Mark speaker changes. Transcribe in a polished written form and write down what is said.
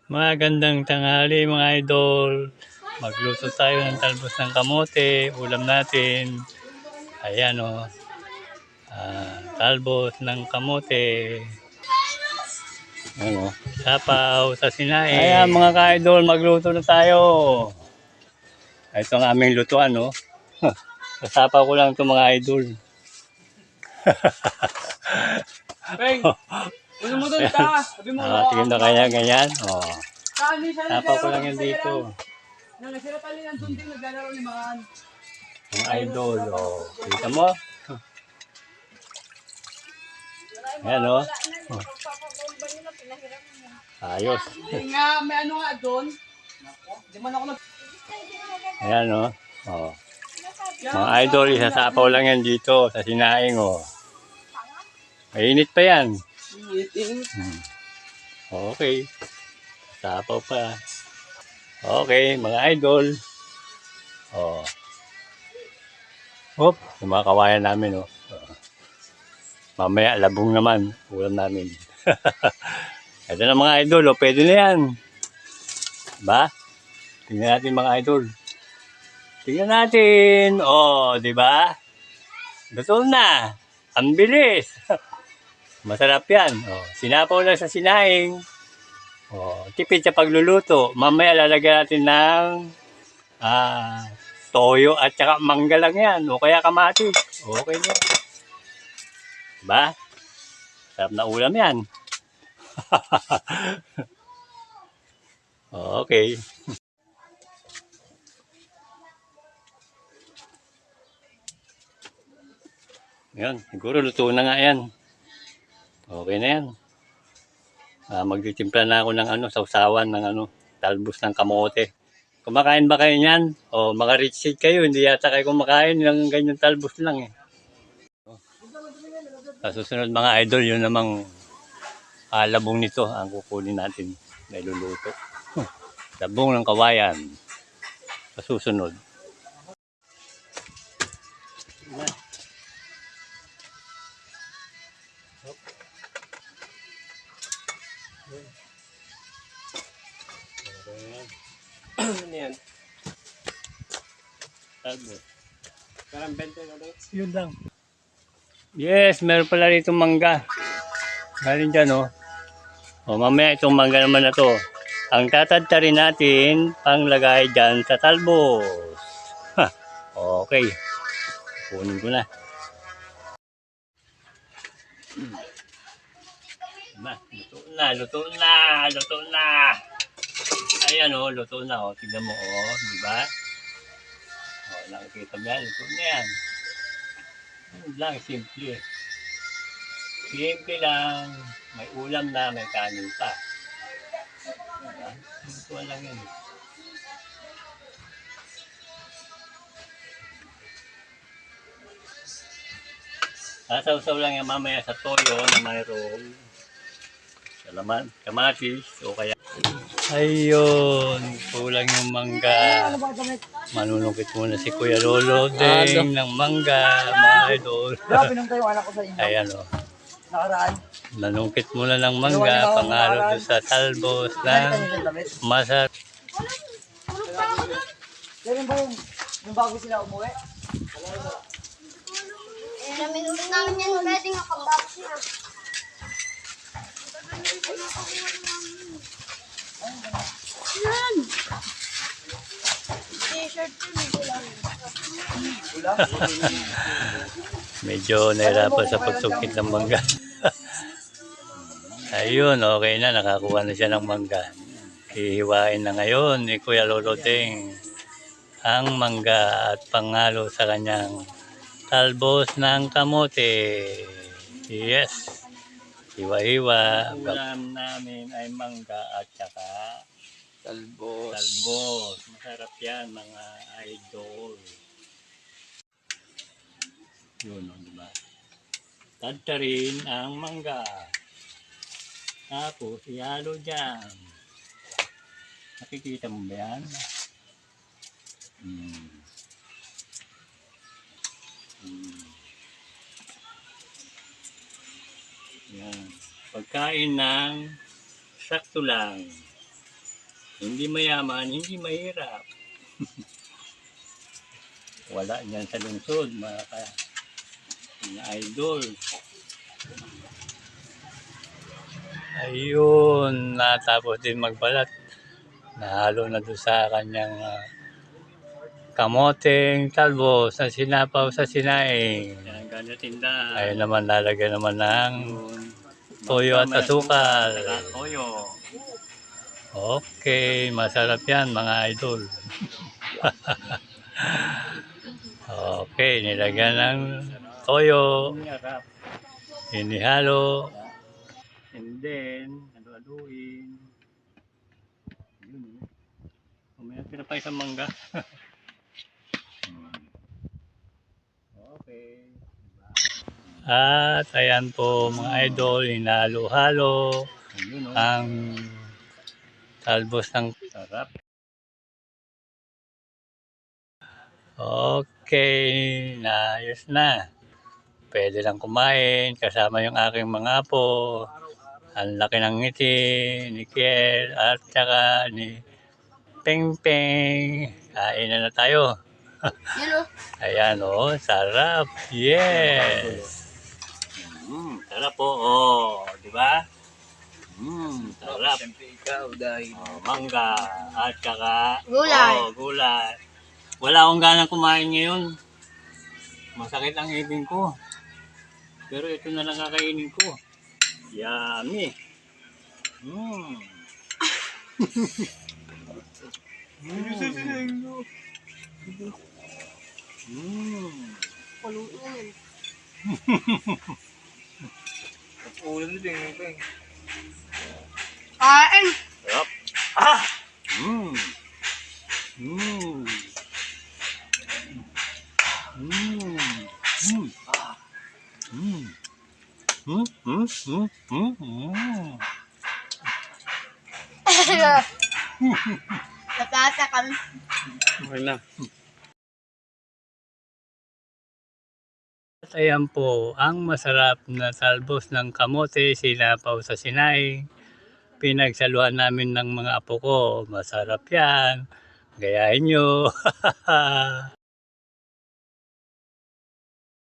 Speaker 1: Magandang tanghali mga idol. Magluto tayo ng talbos ng kamote. Ulam natin. Ayan o. Talbos ng kamote. Ano? Sapaw sa sinaing. Ayan mga ka-idol, magluto na tayo. Ito ang aming lutuan o. Sasapaw ko lang ito mga idol.
Speaker 2: Peng, ano mo doon ta? Sabi mo,
Speaker 1: Tingin na kaya ganyan. Sapaw ko lang yan dito.
Speaker 2: Sila tali ng sundin, naglalaro ni Mahan.
Speaker 1: Mga idol. Kita mo? Ayan o. Ayos.
Speaker 2: Nga, may ano nga doon. Di man ako nag...
Speaker 1: Ayan o. Mga idol, isasapaw lang yan dito sa sinaing o. Mainit pa yan. Okay. Sapaw pa. Okay, mga idol. Hop, yung mga kawayan namin o. Mamaya, labong naman. Ulam namin. Ito na mga idol, pwede na yan. Ba? Tingnan natin mga idol. Tingnan natin. Di ba? Luto na. Ang bilis. Masarap yan. Sinapaw lang sa sinaing. Tipid sa pagluluto. Mamaya lalagyan natin ng toyo at saka mangga lang yan. O kaya kamatis. Okay na. Diba? Sarap na ulam yan. Okay. Yan. Siguro luto na nga yan. Okay na yan. Magtitimpla na ako ng sausawan ng talbos ng kamote. Kumakain ba kayo niyan? Mga rich kid kayo, hindi yata kayo kumakain ng ganyan talbos lang eh. Sa susunod mga idol, yun namang labong nito ang kukunin natin na iluluto. Labong ng kawayan. Sa susunod.
Speaker 2: Ano yan?
Speaker 1: Talbos.
Speaker 2: Parang 20 na doon.
Speaker 1: Yun lang. Yes, meron pala rito mangga. Galing dyan mamaya itong mangga naman na to. Ang tatadtarin natin panglagay dyan sa talbos. Okay. Kunin ko na. Luto na. Ayan luto na Tignan mo di ba? Nakikita mo yan, luto na yan. Lang, simple. Simple lang. May ulam na, may kanin pa. Diba? Luto lang yan. Sasaw-saw lang yan mamaya sa toyo na mayroong salaman, kamatis, o kaya ayun, kulang yung mangga. Manunungkit muna si Kuya Lolo Deng ng mangga, mga idol. Ayan
Speaker 2: Nakaraan.
Speaker 1: nanungkit muna ng mangga, pangalo doon sa talbos ng masarap.
Speaker 2: Kailan ba yung bago sila umuwi?
Speaker 3: Namin ulit namin yan, pwede nga pag-box na. Yan! T-shirt yun, ulam.
Speaker 1: Medyo nahirapan sa pagsukit ng mangga. Ayun, okay na, nakakuha na siya ng mangga. Hihiwain na ngayon ni Kuya Lolo Deng ang mangga at pangalo sa kanyang talbos ng kamote. Yes. Hiwa-hiwa. Ulam namin ay mangga at saka talbos. Masarap yan mga idol. Yun diba? Tadtarin ang mangga. Tapos ihalo dyan. Nakikita mo ba yan? Yan. Pagkain ng sakto lang. Hindi mayaman, hindi mahirap. Wala niyan sa lungsod, mga idol. Ayun, natapos din magbalat. Nahalo na doon sa kanyang kamoteng talbos na sinapaw sa sinaing. Yan, ganyan tinda. Ayun naman, lalagyan naman ng toyo at asukal. Toyo. Okay, masarap yan mga idol. Okay, nilagyan ng toyo. Inihalo. And then, halo-haluin. Yun. May pinapay sa mangga. Okay. At ayan po mga idol, hinalo-halo ang talbos ng sarap. Okay, naayos na. Pwede lang kumain kasama yung aking mga apo. Ang laki ng ngiti ni Kiel at saka ni Peng Peng. Kain na tayo.
Speaker 3: Yan o.
Speaker 1: Ayan o, sarap. Yes. Sarap po. Di ba? Sarap.
Speaker 2: Siyempre ikaw dahil.
Speaker 1: Mangga at saka
Speaker 3: Gulay.
Speaker 1: Gulay. Wala akong ganang kumain ngayon. Masakit ang ibig ko. Pero ito na lang kakainin ko. Yummy.
Speaker 3: Paluin.
Speaker 2: Ulam din yung Peng.
Speaker 3: Kain.
Speaker 1: Sarap. Mm. Mm. Mm. Mm. Mm. Mm. Mm. Mm. Mm.
Speaker 3: Natasa kami.
Speaker 2: Okay na.
Speaker 1: At ayan po, ang masarap na talbos ng kamote, sinapaw sa sinaing. Pinagsaluhan namin ng mga apo ko. Masarap yan. Gayahin nyo.